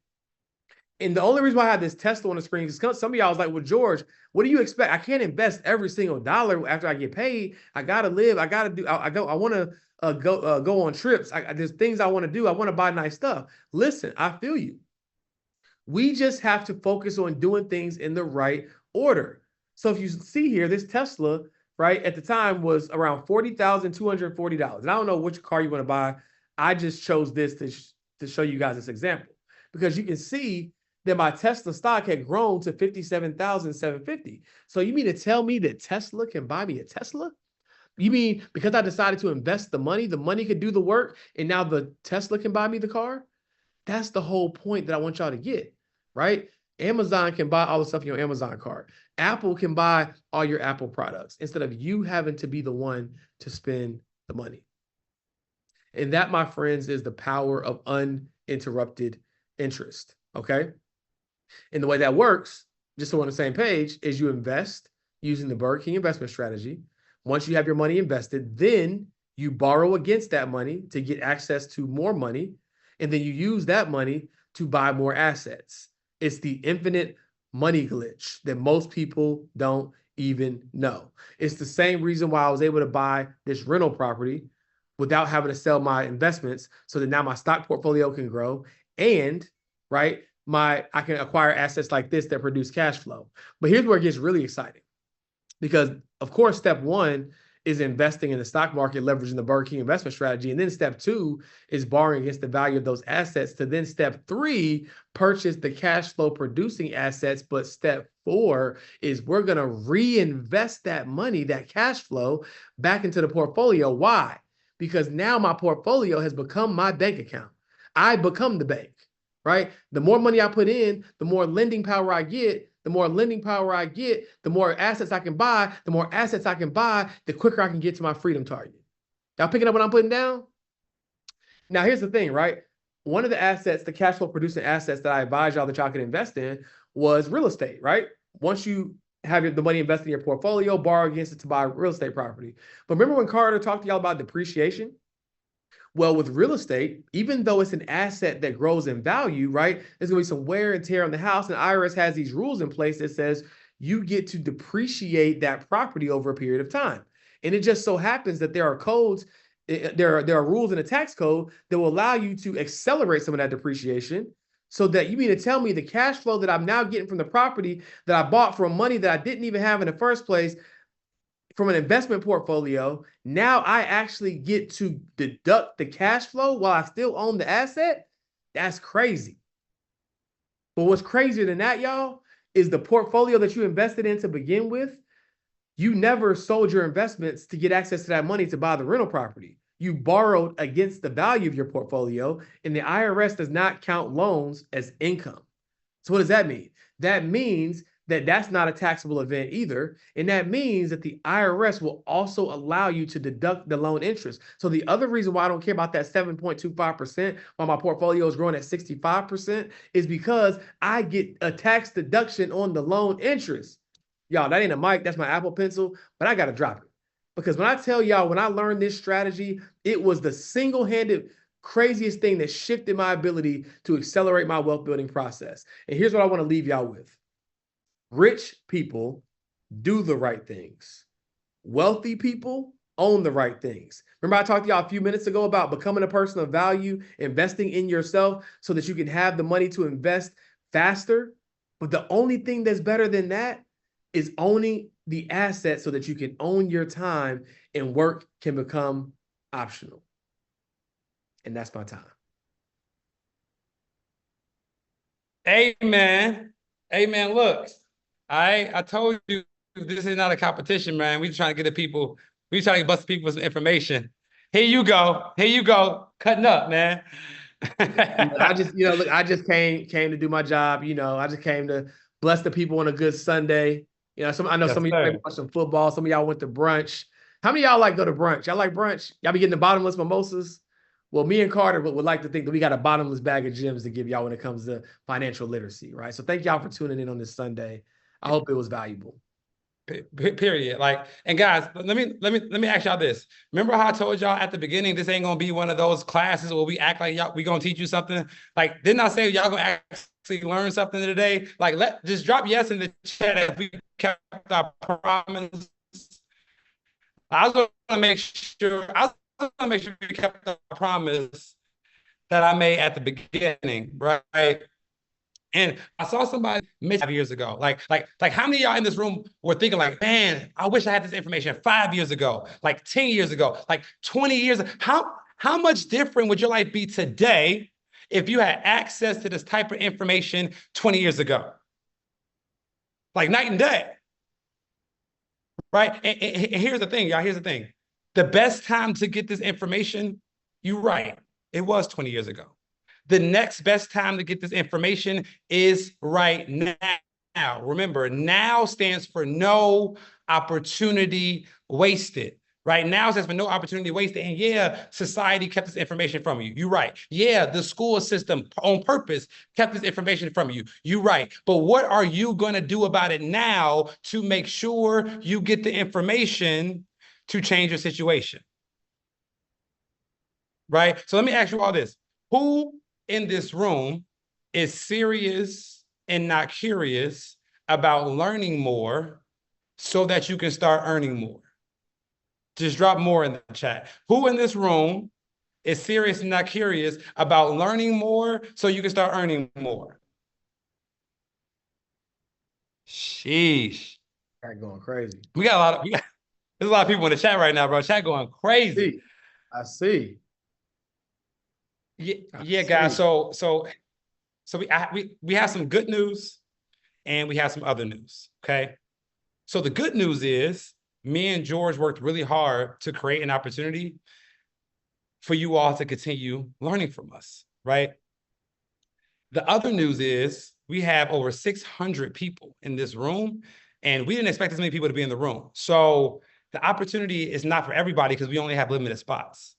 [SPEAKER 2] And the only reason why I have this Tesla on the screen is because some of y'all was like, well, George, what do you expect? I can't invest every single dollar after I get paid. I gotta live. I gotta do. I want to go on trips. There's things I want to do. I want to buy nice stuff. Listen, I feel you. We just have to focus on doing things in the right order. So if you see here, this Tesla, right, at the time was around $40,240. And I don't know which car you want to buy. I just chose this to show you guys this example because you can see that my Tesla stock had grown to $57,750. So you mean to tell me that Tesla can buy me a Tesla? You mean because I decided to invest the money could do the work, and now the Tesla can buy me the car? That's the whole point that I want y'all to get, right? Amazon can buy all the stuff in your Amazon cart. Apple can buy all your Apple products instead of you having to be the one to spend the money. And that, my friends, is the power of uninterrupted interest, okay? And the way that works, just so we're on the same page, is you invest using the Burger King investment strategy. Once you have your money invested, then you borrow against that money to get access to more money. And then you use that money to buy more assets. It's the infinite money glitch that most people don't even know. It's the same reason why I was able to buy this rental property without having to sell my investments so that now my stock portfolio can grow and, right, I can acquire assets like this that produce cash flow. But here's where it gets really exciting because, of course, step one is investing in the stock market, leveraging the Burger King investment strategy. And then step two is borrowing against the value of those assets to then step three, purchase the cash flow producing assets. But step four is we're going to reinvest that money, that cash flow back into the portfolio. Why? Because now my portfolio has become my bank account. I become the bank, right? The more money I put in, the more lending power I get. The more lending power I get, the more assets I can buy. The more assets I can buy, the quicker I can get to my freedom target. Y'all picking up what I'm putting down? Now, here's the thing, right? One of the assets, the cash flow producing assets that I advise y'all that y'all can invest in was real estate, right? Once you have the money invested in your portfolio, borrow against it to buy real estate property. But remember when Carter talked to y'all about depreciation? Well, with real estate, even though it's an asset that grows in value, right, there's going to be some wear and tear on the house. And IRS has these rules in place that says you get to depreciate that property over a period of time. And it just so happens that there are codes, there are rules in the tax code that will allow you to accelerate some of that depreciation so that you mean to tell me the cash flow that I'm now getting from the property that I bought from money that I didn't even have in the first place, from an investment portfolio, now I actually get to deduct the cash flow while I still own the asset? That's crazy. But what's crazier than that, y'all, is the portfolio that you invested in to begin with, you never sold your investments to get access to that money to buy the rental property. You borrowed against the value of your portfolio, and the IRS does not count loans as income. So what does that mean? That means that that's not a taxable event either. And that means that the IRS will also allow you to deduct the loan interest. So the other reason why I don't care about that 7.25% while my portfolio is growing at 65% is because I get a tax deduction on the loan interest. Y'all, that ain't a mic, that's my Apple Pencil, but I got to drop it. Because when I tell y'all, when I learned this strategy, it was the single-handed craziest thing that shifted my ability to accelerate my wealth building process. And here's what I want to leave y'all with. Rich people do the right things. Wealthy people own the right things. Remember I talked to y'all a few minutes ago about becoming a person of value, investing in yourself so that you can have the money to invest faster. But the only thing that's better than that is owning the asset so that you can own your time and work can become optional. And that's my time.
[SPEAKER 1] Amen. Amen. Look, I told you this is not a competition, man. We trying to get the people, we trying to bust people some information. Here you go. Here you go. Cutting up, man.
[SPEAKER 2] I just, look, I just came to do my job. I just came to bless the people on a good Sunday. I know
[SPEAKER 1] Yes,
[SPEAKER 2] some of y'all maybe
[SPEAKER 1] sir.
[SPEAKER 2] watch some football. Some of y'all went to brunch. How many of y'all like go to brunch? Y'all like brunch? Y'all be getting the bottomless mimosas? Well, me and Carter would like to think that we got a bottomless bag of gems to give y'all when it comes to financial literacy, right? So thank y'all for tuning in on this Sunday. I hope it was valuable.
[SPEAKER 1] Period. Like, and guys, let me ask y'all this. Remember how I told y'all at the beginning, this ain't gonna be one of those classes where we act like y'all we gonna teach you something. Like, didn't I say y'all gonna actually learn something today? Like, just drop yes in the chat if we kept our promise. I was gonna make sure we kept the promise that I made at the beginning, right? And I saw somebody 5 years ago. Like how many of y'all in this room were thinking like, man, I wish I had this information 5 years ago, like 10 years ago, like 20 years. How much different would your life be today if you had access to this type of information 20 years ago? Like night and day. Right? And here's the thing, y'all. Here's the thing. The best time to get this information, you're right. It was 20 years ago. The next best time to get this information is right now. Remember, now stands for no opportunity wasted. Right now stands for no opportunity wasted. And yeah, society kept this information from you. You're right. Yeah, the school system on purpose kept this information from you. You're right. But what are you going to do about it now to make sure you get the information to change your situation? Right? So let me ask you all this. Who in this room is serious and not curious about learning more so that you can start earning more? Just drop more in the chat. Who in this room is serious and not curious about learning more so you can start earning more? Sheesh.
[SPEAKER 2] Chat going crazy.
[SPEAKER 1] There's a lot of people in the chat right now, bro. Chat going crazy.
[SPEAKER 2] I see.
[SPEAKER 1] Yeah, guys. So we have some good news and we have some other news. Okay. So the good news is me and George worked really hard to create an opportunity for you all to continue learning from us, right? The other news is we have over 600 people in this room, and we didn't expect as many people to be in the room. So the opportunity is not for everybody because we only have limited spots.